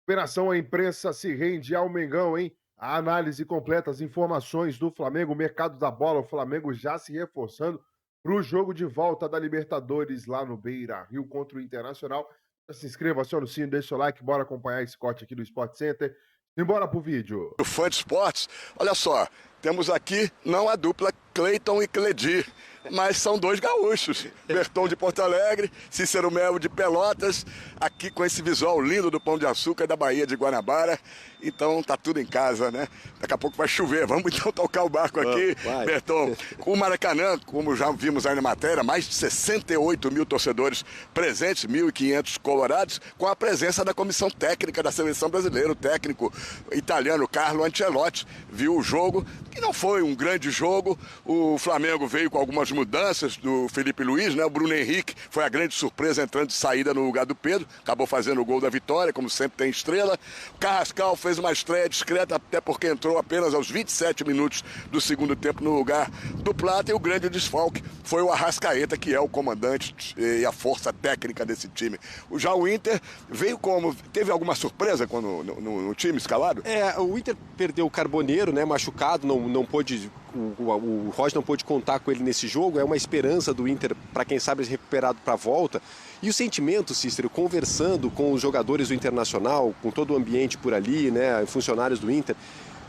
Operação A Imprensa se rende ao Mengão, hein? A análise completa, as informações do Flamengo, o mercado da bola, o Flamengo já se reforçando para o jogo de volta da Libertadores lá no Beira-Rio contra o Internacional. Se inscreva, acione o sino, deixa o like, bora acompanhar esse corte aqui do Sport Center. Simbora pro vídeo. O fã de esportes, olha só, temos aqui não a dupla Cleiton e Cledir, mas são dois gaúchos, Berton de Porto Alegre, Cícero Melo de Pelotas, aqui com esse visual lindo do Pão de Açúcar da Baía de Guanabara. Então tá tudo em casa, né? Daqui a pouco vai chover, vamos então tocar o barco aqui. Berton, o Maracanã, como já vimos aí na matéria, mais de 68 mil torcedores presentes, 1.500 colorados, com a presença da comissão técnica da seleção brasileira, o técnico italiano Carlo Ancelotti viu o jogo, que não foi um grande jogo. O Flamengo veio com algumas mudanças do Felipe Luiz, né? O Bruno Henrique foi a grande surpresa entrando de saída no lugar do Pedro, acabou fazendo o gol da vitória, como sempre tem estrela. O Carrascal fez uma estreia discreta, até porque entrou apenas aos 27 minutos do segundo tempo no lugar do Plata, e o grande desfalque foi o Arrascaeta, que é o comandante e a força técnica desse time. Já o Inter veio como... Teve alguma surpresa quando, no time escalado? O Inter perdeu o Carboneiro, né, machucado, não pôde... O Roger não pôde contar com ele nesse jogo. É uma esperança do Inter, para quem sabe, recuperado para a volta. E o sentimento, Cícero, conversando com os jogadores do Internacional, com todo o ambiente por ali, né, funcionários do Inter,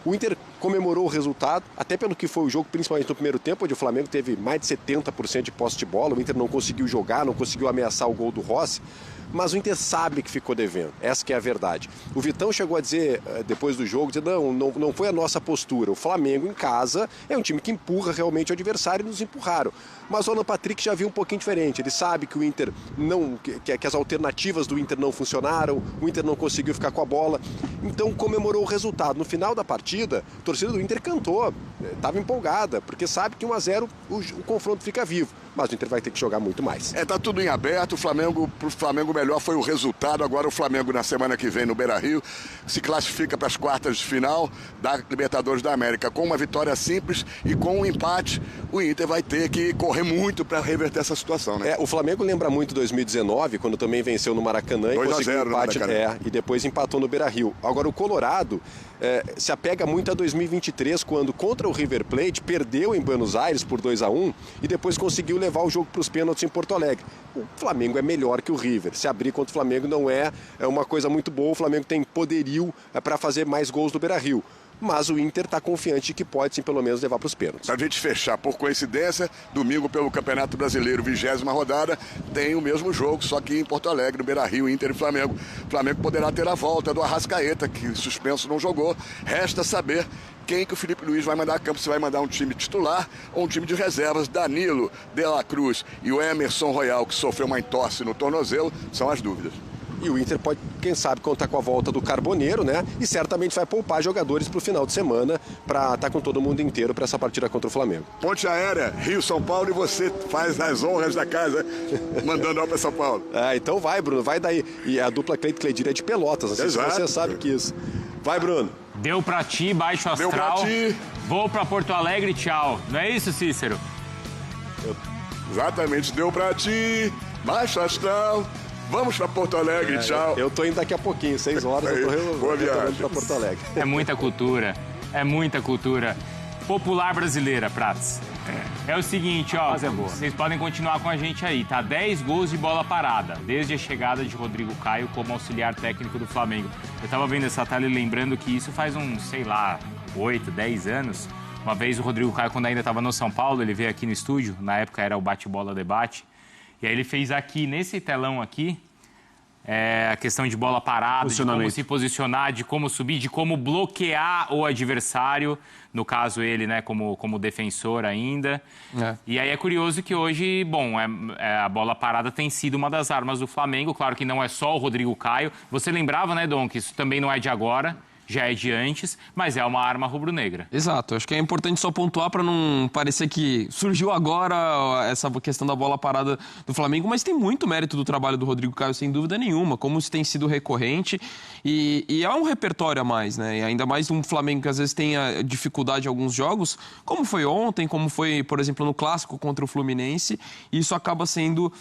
o Inter comemorou o resultado, até pelo que foi o jogo, principalmente no primeiro tempo, onde o Flamengo teve mais de 70% de posse de bola. O Inter não conseguiu jogar, não conseguiu ameaçar o gol do Rossi. Mas o Inter sabe que ficou devendo, essa que é a verdade. O Vitão chegou a dizer, depois do jogo, não foi a nossa postura. O Flamengo em casa é um time que empurra realmente o adversário, e nos empurraram. Mas o Alan Patrick já viu um pouquinho diferente. Ele sabe que o Inter que as alternativas do Inter não funcionaram, o Inter não conseguiu ficar com a bola. Então comemorou o resultado. No final da partida, a torcida do Inter cantou, estava empolgada, porque sabe que 1-0 o confronto fica vivo. Mas o Inter vai ter que jogar muito mais. Tá tudo em aberto. Pro Flamengo melhor foi o resultado. Agora o Flamengo, na semana que vem no Beira-Rio, se classifica para as quartas de final da Libertadores da América. Com uma vitória simples e com um empate, o Inter vai ter que correr muito para reverter essa situação, né? O Flamengo lembra muito 2019, quando também venceu no Maracanã e conseguiu um empate, e depois empatou no Beira-Rio. Agora o Colorado se apega muito a 2023, quando contra o River Plate perdeu em Buenos Aires por 2-1 e depois conseguiu levar o jogo para os pênaltis em Porto Alegre. O Flamengo é melhor que o River. Se abrir contra o Flamengo não é uma coisa muito boa. O Flamengo tem poderio para fazer mais gols do Beira-Rio. Mas o Inter está confiante de que pode, sim, pelo menos levar para os pênaltis. Para a gente fechar, por coincidência, domingo pelo Campeonato Brasileiro, 20ª rodada, tem o mesmo jogo, só que em Porto Alegre, no Beira-Rio, Inter e Flamengo. O Flamengo poderá ter a volta do Arrascaeta, que suspenso não jogou. Resta saber quem que o Felipe Luiz vai mandar a campo, se vai mandar um time titular ou um time de reservas. Danilo, De La Cruz e o Emerson Royal, que sofreu uma entorse no tornozelo, são as dúvidas. E o Inter pode, quem sabe, contar com a volta do Carboneiro, né? E certamente vai poupar jogadores para o final de semana para estar com todo mundo inteiro para essa partida contra o Flamengo. Ponte aérea, Rio-São Paulo, e você faz as honras da casa mandando para São Paulo. Então vai, Bruno, vai daí. E a dupla Cleiton Cledir é de Pelotas, não sei se você sabe que isso. Vai, Bruno. Deu pra ti, baixo astral. Deu pra ti. Vou pra Porto Alegre, tchau. Não é isso, Cícero? Exatamente, deu pra ti, baixo astral. Vamos para Porto Alegre, tchau. Eu tô indo daqui a pouquinho, 6 horas, eu tô retornando para Porto Alegre. É muita cultura, popular brasileira, Prats. É o seguinte, ó, vocês podem continuar com a gente aí, tá? 10 gols de bola parada, desde a chegada de Rodrigo Caio como auxiliar técnico do Flamengo. Eu tava vendo essa tela e lembrando que isso faz uns, 8, 10 anos. Uma vez o Rodrigo Caio, quando ainda estava no São Paulo, ele veio aqui no estúdio, na época era o Bate-Bola Debate, e aí ele fez aqui, nesse telão aqui, a questão de bola parada, de como se posicionar, de como subir, de como bloquear o adversário, no caso ele, né, como defensor ainda. E aí é curioso que hoje, a bola parada tem sido uma das armas do Flamengo, claro que não é só o Rodrigo Caio. Você lembrava, né, Dom, que isso também não é de agora, já é de antes, mas é uma arma rubro-negra. Exato, acho que é importante só pontuar para não parecer que surgiu agora essa questão da bola parada do Flamengo, mas tem muito mérito do trabalho do Rodrigo Caio, sem dúvida nenhuma, como isso tem sido recorrente e é um repertório a mais, né? E ainda mais um Flamengo que às vezes tenha dificuldade em alguns jogos, como foi ontem, como foi, por exemplo, no Clássico contra o Fluminense, e isso acaba sendo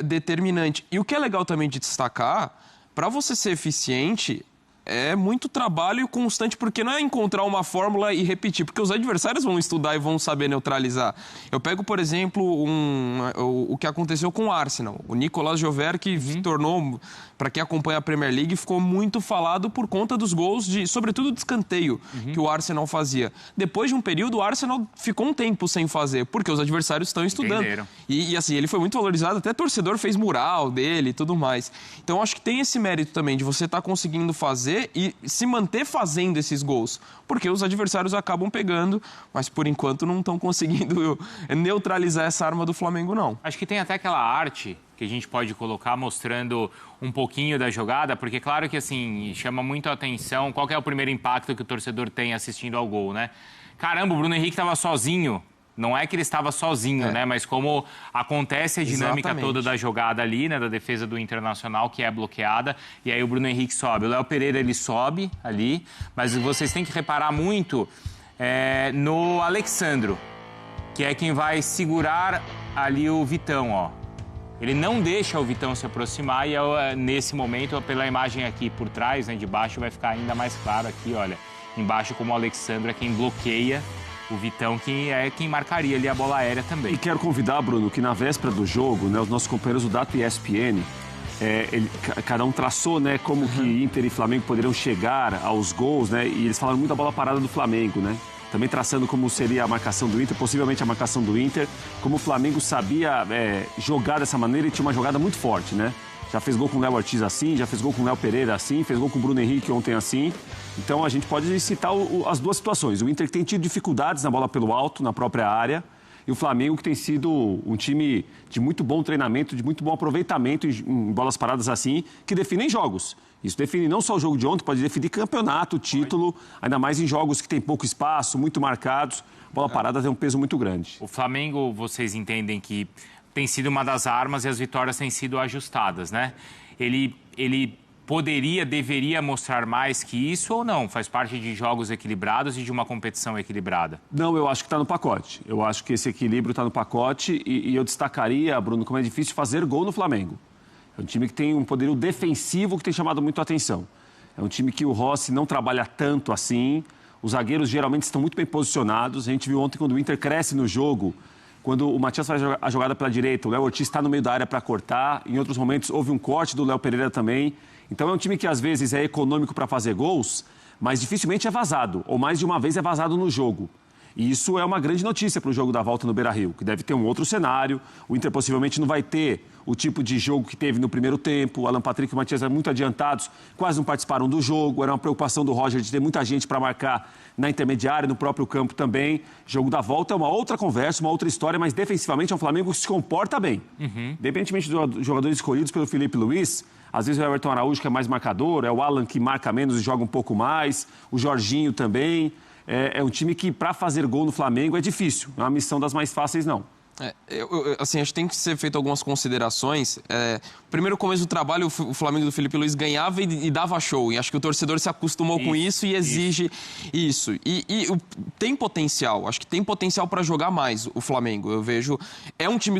determinante. E o que é legal também de destacar, para você ser eficiente, É muito trabalho constante, porque não é encontrar uma fórmula e repetir, porque os adversários vão estudar e vão saber neutralizar. Eu pego, por exemplo, o que aconteceu com o Arsenal. O Nicolas Jover, que se tornou, para quem acompanha a Premier League, ficou muito falado por conta dos gols, sobretudo de escanteio, que o Arsenal fazia. Depois de um período, o Arsenal ficou um tempo sem fazer, porque os adversários estão estudando. E assim, ele foi muito valorizado, até torcedor fez mural dele e tudo mais. Então, acho que tem esse mérito também de você estar conseguindo fazer e se manter fazendo esses gols, porque os adversários acabam pegando, mas por enquanto não estão conseguindo neutralizar essa arma do Flamengo, não. Acho que tem até aquela arte que a gente pode colocar mostrando um pouquinho da jogada, porque claro que assim, chama muito a atenção, qual que é o primeiro impacto que o torcedor tem assistindo ao gol, né? Caramba, o Bruno Henrique estava sozinho. Não é que ele estava sozinho, né? Mas como acontece a dinâmica toda da jogada ali, né? Da defesa do Internacional, que é bloqueada. E aí o Bruno Henrique sobe. O Léo Pereira, ele sobe ali. Mas vocês têm que reparar muito no Alexandro, que é quem vai segurar ali o Vitão, ó. Ele não deixa o Vitão se aproximar e nesse momento, pela imagem aqui por trás, né? De baixo, vai ficar ainda mais claro aqui, olha. Embaixo, como o Alexandro é quem bloqueia o Vitão, que é quem marcaria ali a bola aérea também. E quero convidar, Bruno, que na véspera do jogo, né, os nossos companheiros do Data e ESPN, cada um traçou, né, como que Inter e Flamengo poderiam chegar aos gols, né, e eles falaram muito da bola parada do Flamengo, né, também traçando como seria a marcação do Inter, possivelmente a marcação do Inter, como o Flamengo sabia jogar dessa maneira e tinha uma jogada muito forte, né. Já fez gol com o Léo Ortiz assim, já fez gol com o Léo Pereira assim, fez gol com o Bruno Henrique ontem assim. Então a gente pode citar as duas situações. O Inter que tem tido dificuldades na bola pelo alto, na própria área, e o Flamengo que tem sido um time de muito bom treinamento, de muito bom aproveitamento em bolas paradas assim, que definem jogos. Isso define não só o jogo de ontem, pode definir campeonato, título, ainda mais em jogos que tem pouco espaço, muito marcados. A bola parada tem um peso muito grande. O Flamengo, vocês entendem que tem sido uma das armas e as vitórias têm sido ajustadas, né? Ele deveria mostrar mais que isso ou não? Faz parte de jogos equilibrados e de uma competição equilibrada? Não, eu acho que está no pacote. Eu acho que esse equilíbrio está no pacote e eu destacaria, Bruno, como é difícil fazer gol no Flamengo. É um time que tem um poderio defensivo que tem chamado muito a atenção. É um time que o Rossi não trabalha tanto assim. Os zagueiros geralmente estão muito bem posicionados. A gente viu ontem quando o Inter cresce no jogo, quando o Matias faz a jogada pela direita, o Léo Ortiz está no meio da área para cortar. Em outros momentos houve um corte do Léo Pereira também. Então é um time que às vezes é econômico para fazer gols, mas dificilmente é vazado, ou mais de uma vez é vazado no jogo. E isso é uma grande notícia para o jogo da volta no Beira-Rio, que deve ter um outro cenário. O Inter possivelmente não vai ter o tipo de jogo que teve no primeiro tempo. O Alan Patrick e o Matias eram muito adiantados, quase não participaram do jogo. Era uma preocupação do Roger de ter muita gente para marcar na intermediária, no próprio campo também. Jogo da volta é uma outra conversa, uma outra história, mas defensivamente é um Flamengo que se comporta bem. Independentemente dos jogadores escolhidos pelo Felipe Luiz, às vezes é o Everton Araújo que é mais marcador, é o Alan que marca menos e joga um pouco mais, o Jorginho também. É um time que, para fazer gol no Flamengo, é difícil. Não é uma missão das mais fáceis, não. Assim, acho que tem que ser feito algumas considerações. Primeiro, começo do trabalho, o Flamengo do Felipe Luiz ganhava e dava show. E acho que o torcedor se acostumou com isso e exige isso. E tem potencial. Acho que tem potencial para jogar mais o Flamengo. Eu vejo... É um time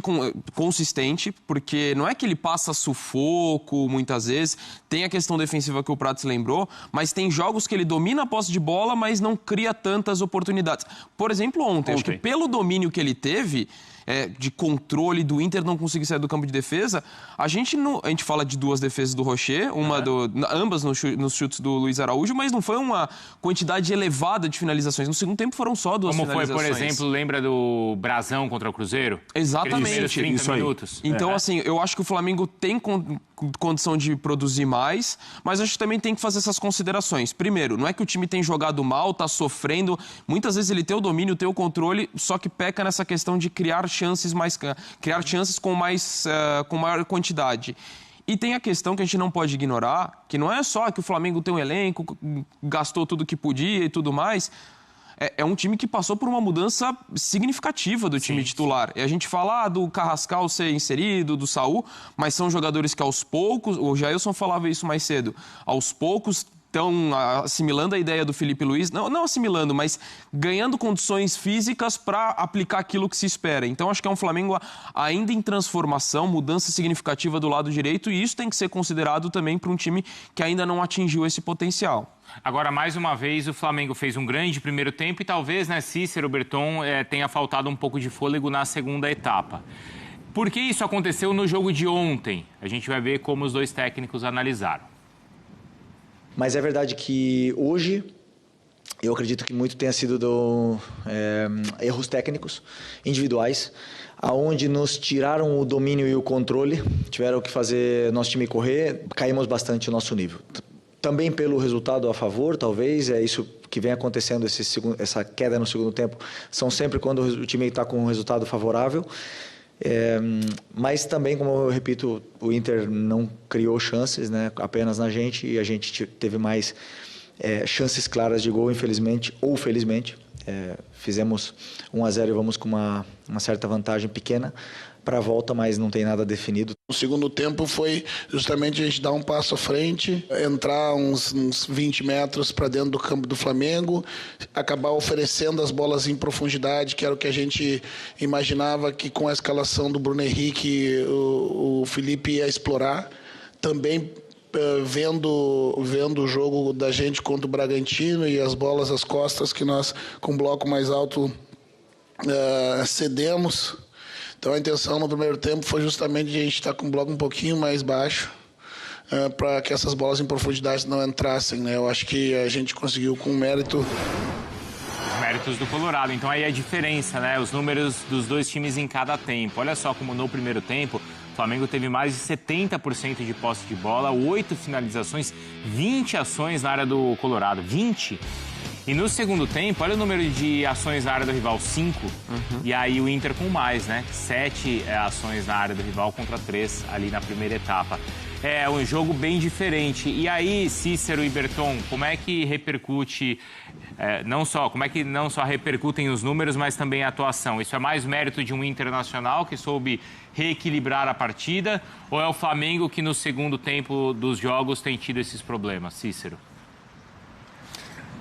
consistente, porque não é que ele passa sufoco muitas vezes. Tem a questão defensiva que o Prats lembrou, mas tem jogos que ele domina a posse de bola, mas não cria tantas oportunidades. Por exemplo, ontem. Acho que pelo domínio que ele teve... de controle do Inter não conseguir sair do campo de defesa, a gente fala de duas defesas do Rocher, ambas nos chutes do Luiz Araújo, mas não foi uma quantidade elevada de finalizações. No segundo tempo foram só duas finalizações. Como foi, por exemplo, lembra do Brasão contra o Cruzeiro? Exatamente. 30 minutos. Então, assim, eu acho que o Flamengo tem condição de produzir mais, mas acho que também tem que fazer essas considerações. Primeiro, não é que o time tem jogado mal, tá sofrendo, muitas vezes ele tem o domínio, tem o controle, só que peca nessa questão de criar chances com maior quantidade. E tem a questão que a gente não pode ignorar, que não é só que o Flamengo tem um elenco, gastou tudo que podia e tudo mais. É um time que passou por uma mudança significativa do time titular. E a gente fala do Carrascal ser inserido, do Saul, mas são jogadores que aos poucos, o Jailson falava isso mais cedo, aos poucos estão assimilando a ideia do Felipe Luiz, não assimilando, mas ganhando condições físicas para aplicar aquilo que se espera. Então acho que é um Flamengo ainda em transformação, mudança significativa do lado direito, e isso tem que ser considerado também para um time que ainda não atingiu esse potencial. Agora, mais uma vez, o Flamengo fez um grande primeiro tempo e talvez, né, Cícero, Berton, tenha faltado um pouco de fôlego na segunda etapa. Por que isso aconteceu no jogo de ontem? A gente vai ver como os dois técnicos analisaram. Mas é verdade que hoje, eu acredito que muito tenha sido erros técnicos, individuais, aonde nos tiraram o domínio e o controle, tiveram que fazer nosso time correr, caímos bastante o nosso nível. Também pelo resultado a favor, talvez, é isso que vem acontecendo, essa queda no segundo tempo, são sempre quando o time está com um resultado favorável. Mas também, como eu repito, o Inter não criou chances, né, apenas na gente, e a gente teve mais chances claras de gol, infelizmente ou felizmente. Fizemos 1-0 e vamos com uma certa vantagem pequena para a volta, mas não tem nada definido. O segundo tempo foi justamente a gente dar um passo à frente, entrar uns 20 metros para dentro do campo do Flamengo, acabar oferecendo as bolas em profundidade, que era o que a gente imaginava que com a escalação do Bruno Henrique o Felipe ia explorar. Também vendo o jogo da gente contra o Bragantino e as bolas às costas que nós, com um bloco mais alto, cedemos. Então a intenção no primeiro tempo foi justamente a gente estar com um bloco um pouquinho mais baixo para que essas bolas em profundidade não entrassem, né? Eu acho que a gente conseguiu com mérito. Os méritos do Colorado. Então aí a diferença, né? Os números dos dois times em cada tempo. Olha só como no primeiro tempo o Flamengo teve mais de 70% de posse de bola, 8 finalizações, 20 ações na área do Colorado. 20! E no segundo tempo, olha o número de ações na área do rival, 5. E aí o Inter com mais, né? 7 ações na área do rival contra 3 ali na primeira etapa. É um jogo bem diferente. E aí, Cícero e Berton, como é que repercute, como é que não só repercutem os números, mas também a atuação? Isso é mais mérito de um Internacional que soube reequilibrar a partida, ou é o Flamengo que no segundo tempo dos jogos tem tido esses problemas, Cícero?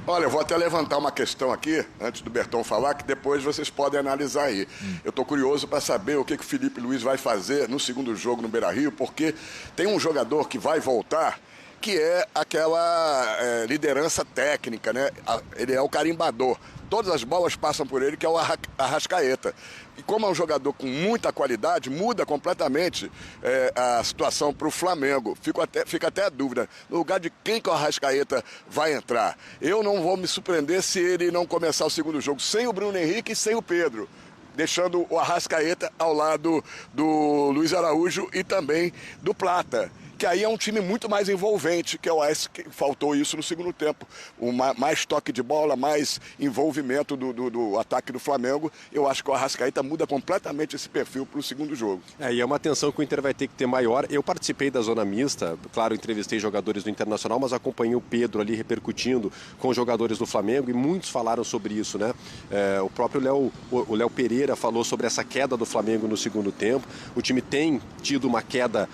Olha, eu vou até levantar uma questão aqui, antes do Berton falar, que depois vocês podem analisar aí. Eu estou curioso para saber o que o Felipe Luiz vai fazer no segundo jogo no Beira-Rio, porque tem um jogador que vai voltar, que é aquela liderança técnica, né? Ele é o carimbador. Todas as bolas passam por ele, que é o Arrascaeta. E como é um jogador com muita qualidade, muda completamente a situação para o Flamengo. Fica até a dúvida, no lugar de quem que o Arrascaeta vai entrar. Eu não vou me surpreender se ele não começar o segundo jogo sem o Bruno Henrique e sem o Pedro, deixando o Arrascaeta ao lado do Luiz Araújo e também do Plata. Que aí é um time muito mais envolvente, que eu acho que faltou isso no segundo tempo. Mais toque de bola, mais envolvimento do ataque do Flamengo. Eu acho que o Arrascaeta muda completamente esse perfil para o segundo jogo. E é uma atenção que o Inter vai ter que ter maior. Eu participei da zona mista, claro, entrevistei jogadores do Internacional, mas acompanhei o Pedro ali repercutindo com os jogadores do Flamengo, e muitos falaram sobre isso, né? O próprio Léo Pereira falou sobre essa queda do Flamengo no segundo tempo. O time tem tido uma queda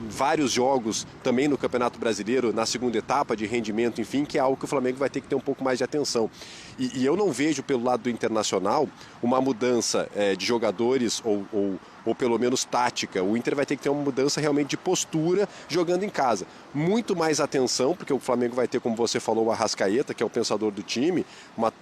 vários jogos também no Campeonato Brasileiro, na segunda etapa de rendimento, enfim, que é algo que o Flamengo vai ter que ter um pouco mais de atenção. E eu não vejo pelo lado do Internacional uma mudança de jogadores ou pelo menos tática. O Inter vai ter que ter uma mudança realmente de postura jogando em casa. Muito mais atenção, porque o Flamengo vai ter, como você falou, o Arrascaeta, que é o pensador do time, uma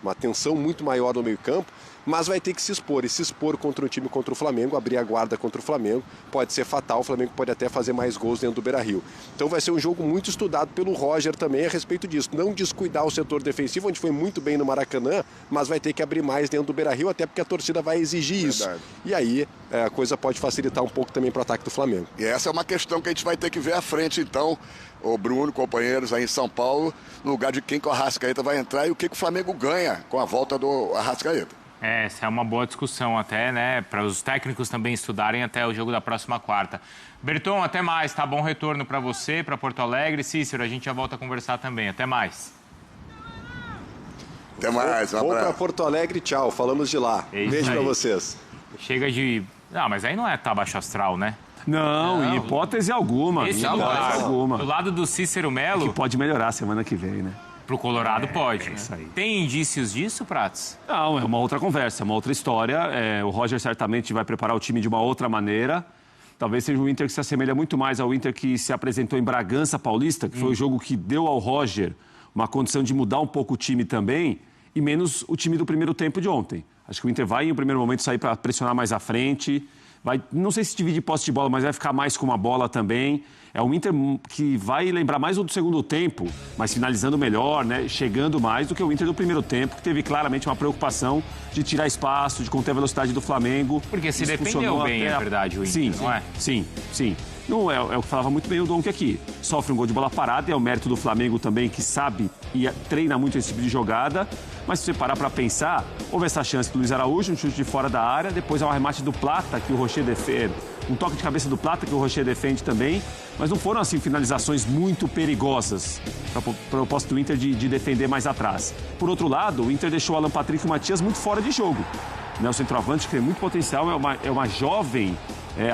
atenção muito maior no meio-campo, mas vai ter que se expor. E se expor contra um time contra o Flamengo, abrir a guarda contra o Flamengo, pode ser fatal. O Flamengo pode até fazer mais gols dentro do Beira-Rio. Então vai ser um jogo muito estudado pelo Roger também a respeito disso. Não descuidar o setor defensivo, onde foi muito bem no Maracanã, mas vai ter que abrir mais dentro do Beira-Rio, até porque a torcida vai exigir isso. E aí a coisa pode facilitar um pouco também para o ataque do Flamengo. E essa é uma questão que a gente vai ter que ver à frente, então, o Bruno, companheiros aí em São Paulo, no lugar de quem que o Arrascaeta vai entrar e o que o Flamengo ganha com a volta do Arrascaeta. Essa é uma boa discussão até, né? Para os técnicos também estudarem até o jogo da próxima quarta. Berton, até mais, tá? Bom retorno para você, para Porto Alegre. Cícero, a gente já volta a conversar também. Até mais. Até mais, Vou para Porto Alegre, tchau. Falamos de lá. Beijo para vocês. Chega de... Não, mas aí não é tá baixo astral, né? Não, em hipótese alguma. Esse Em hipótese lugar, alguma. do lado do Cícero Que Melo, pode melhorar semana que vem, né? pro Colorado pode. Né? isso aí. Tem indícios disso, Prats? Não, é uma outra conversa, é uma outra história. O Roger certamente vai preparar o time de uma outra maneira. Talvez seja um Inter que se assemelha muito mais ao Inter que se apresentou em Bragança Paulista, que foi o jogo que deu ao Roger uma condição de mudar um pouco o time também, e menos o time do primeiro tempo de ontem. Acho que o Inter vai, em um primeiro momento, sair para pressionar mais à frente. Vai, não sei se divide posse de bola, mas vai ficar mais com uma bola também. É um Inter que vai lembrar mais o do segundo tempo, mas finalizando melhor, né? Chegando mais do que o Inter do primeiro tempo, que teve claramente uma preocupação de tirar espaço, de conter a velocidade do Flamengo. Porque se Isso defendeu funcionou bem, até é verdade, o Inter, sim, não é? Sim. Não, é o que falava muito bem o Donk aqui. Sofre um gol de bola parada, é o mérito do Flamengo também, que sabe e treina muito esse tipo de jogada. Mas se você parar para pensar, houve essa chance do Luiz Araújo, um chute de fora da área, depois é um arremate do Plata, que o Rocher defende, um toque de cabeça do Plata, que o Rocher defende também. Mas não foram, assim, finalizações muito perigosas para o propósito do Inter de defender mais atrás. Por outro lado, o Inter deixou o Alan Patrick e o Matias muito fora de jogo. Né, o centroavante, que tem muito potencial, é uma jovem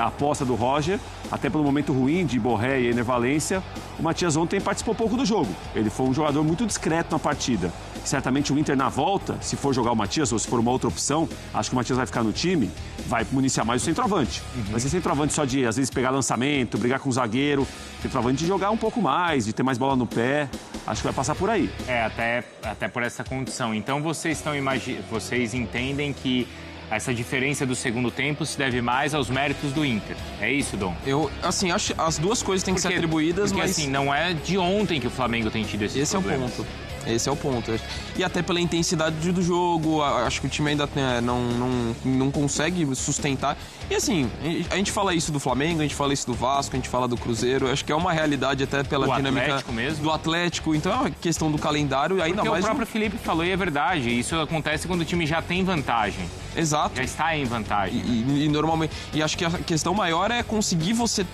aposta do Roger, até pelo momento ruim de Borré e Ener Valencia. O Matias ontem participou pouco do jogo. Ele foi um jogador muito discreto na partida. Certamente o Inter na volta, se for jogar o Matias ou se for uma outra opção, acho que o Matias vai ficar no time, vai municiar mais o centroavante. Vai ser centroavante só de, às vezes, pegar lançamento, brigar com o zagueiro. Centroavante de jogar um pouco mais, de ter mais bola no pé. Acho que vai passar por aí. Até por essa condição. Então vocês entendem que essa diferença do segundo tempo se deve mais aos méritos do Inter. É isso, Dom? Eu, assim, acho que as duas coisas têm que ser atribuídas, porque, mas... assim, não é de ontem que o Flamengo tem tido esses problemas. Esse é o ponto. E até pela intensidade do jogo, acho que o time ainda não consegue sustentar. E assim, a gente fala isso do Flamengo, a gente fala isso do Vasco, a gente fala do Cruzeiro. Acho que é uma realidade até pela dinâmica Atlético mesmo. Do Atlético. Então é uma questão do calendário, ainda porque mais... o próprio Felipe falou e é verdade. Isso acontece quando o time já tem vantagem. Exato. Já está em vantagem. E normalmente... E acho que a questão maior é conseguir você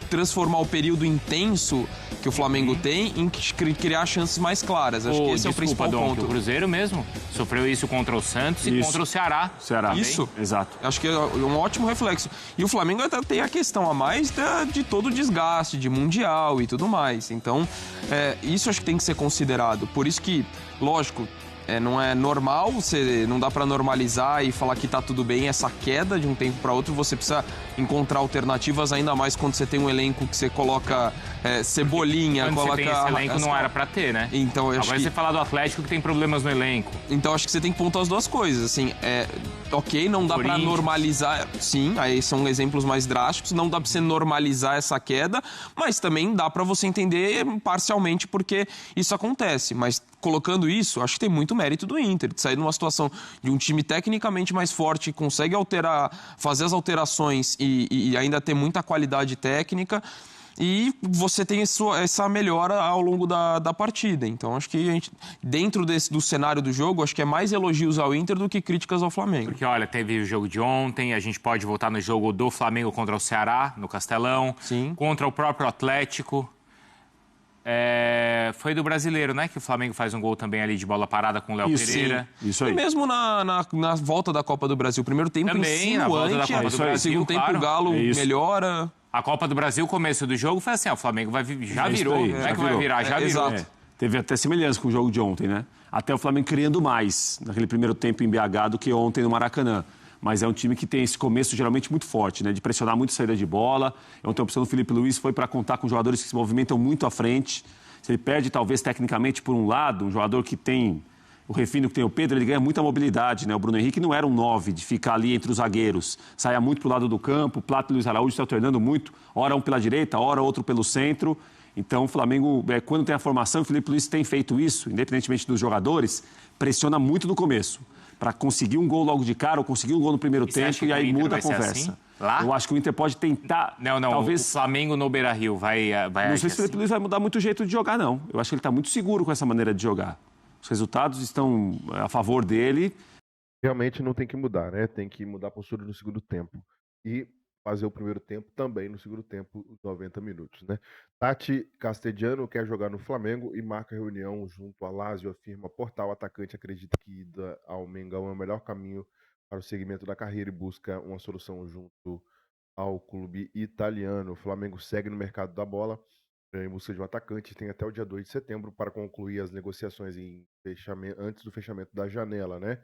transformar o período intenso que o Flamengo tem em criar chances mais claras. Acho que esse é o principal ponto. O Cruzeiro mesmo sofreu isso contra o Santos e contra o Ceará. Isso, exato. Acho que é um ótimo reflexo. E o Flamengo até tem a questão a mais de todo o desgaste, de Mundial e tudo mais. Então, isso acho que tem que ser considerado. Por isso que, lógico, não é normal, não dá para normalizar e falar que tá tudo bem. Essa queda de um tempo para outro, você precisa encontrar alternativas, ainda mais quando você tem um elenco que você coloca Cebolinha, quando coloca... você tem esse elenco não era para ter, né? Então, eu acho Agora você fala do Atlético que tem problemas no elenco. Então acho que você tem que pontuar as duas coisas, assim, ok, não dá para normalizar, sim, aí são exemplos mais drásticos, não dá para você normalizar essa queda, mas também dá para você entender parcialmente porque isso acontece, mas colocando isso, acho que tem muito mérito do Inter, de sair numa situação de um time tecnicamente mais forte, que consegue fazer as alterações e ainda ter muita qualidade técnica, e você tem essa melhora ao longo da partida. Então, acho que dentro do cenário do jogo, acho que é mais elogios ao Inter do que críticas ao Flamengo. Porque, olha, teve o jogo de ontem, a gente pode voltar no jogo do Flamengo contra o Ceará, no Castelão. Sim. Contra o próprio Atlético. Foi do Brasileiro, né? Que o Flamengo faz um gol também ali de bola parada com o Léo Pereira. Isso aí. E mesmo na volta da Copa do Brasil, primeiro tempo também, na volta da Copa do Brasil, segundo tempo claro. o Galo melhora. A Copa do Brasil, o começo do jogo foi assim, o Flamengo já virou. Aí, não é que vai virar, já virou. Exato. Teve até semelhança com o jogo de ontem, né? Até o Flamengo criando mais naquele primeiro tempo em BH do que ontem no Maracanã. Mas é um time que tem esse começo geralmente muito forte, né? De pressionar muito a saída de bola. Ontem a opção do Felipe Luiz foi para contar com jogadores que se movimentam muito à frente. Se ele perde, talvez, tecnicamente, por um lado, um jogador que tem o refino que tem o Pedro, ele ganha muita mobilidade, né? O Bruno Henrique não era um 9 de ficar ali entre os zagueiros. Saia muito pro lado do campo, o Plata e o Luiz Araújo estão alternando muito, ora um pela direita, ora outro pelo centro. Então, o Flamengo, quando tem a formação, o Felipe Luiz tem feito isso, independentemente dos jogadores, pressiona muito no começo, para conseguir um gol logo de cara ou conseguir um gol no primeiro tempo e aí muda a conversa. Assim? Lá? Eu acho que o Inter pode tentar... Não, talvez... o Flamengo no Beira-Rio vai não sei se o Felipe Luiz vai mudar muito o jeito de jogar, não. Eu acho que ele está muito seguro com essa maneira de jogar. Os resultados estão a favor dele. Realmente não tem que mudar, né? Tem que mudar a postura no segundo tempo. E fazer o primeiro tempo também no segundo tempo, os 90 minutos, né? Tati Castellanos quer jogar no Flamengo e marca reunião junto a Lazio, afirma Portal. Atacante acredita que ida ao Mengão é o melhor caminho para o segmento da carreira e busca uma solução junto ao clube italiano. O Flamengo segue no mercado da bola em busca de um atacante. Tem até o dia 2 de setembro para concluir as negociações antes do fechamento da janela, né?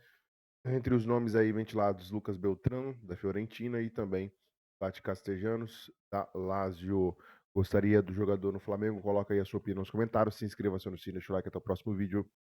Entre os nomes aí ventilados, Lucas Beltrán, da Fiorentina, e também Pati Castellanos, da Lazio. Gostaria do jogador no Flamengo? Coloca aí a sua opinião nos comentários. Se inscreva-se no sino, deixa o like, até o próximo vídeo.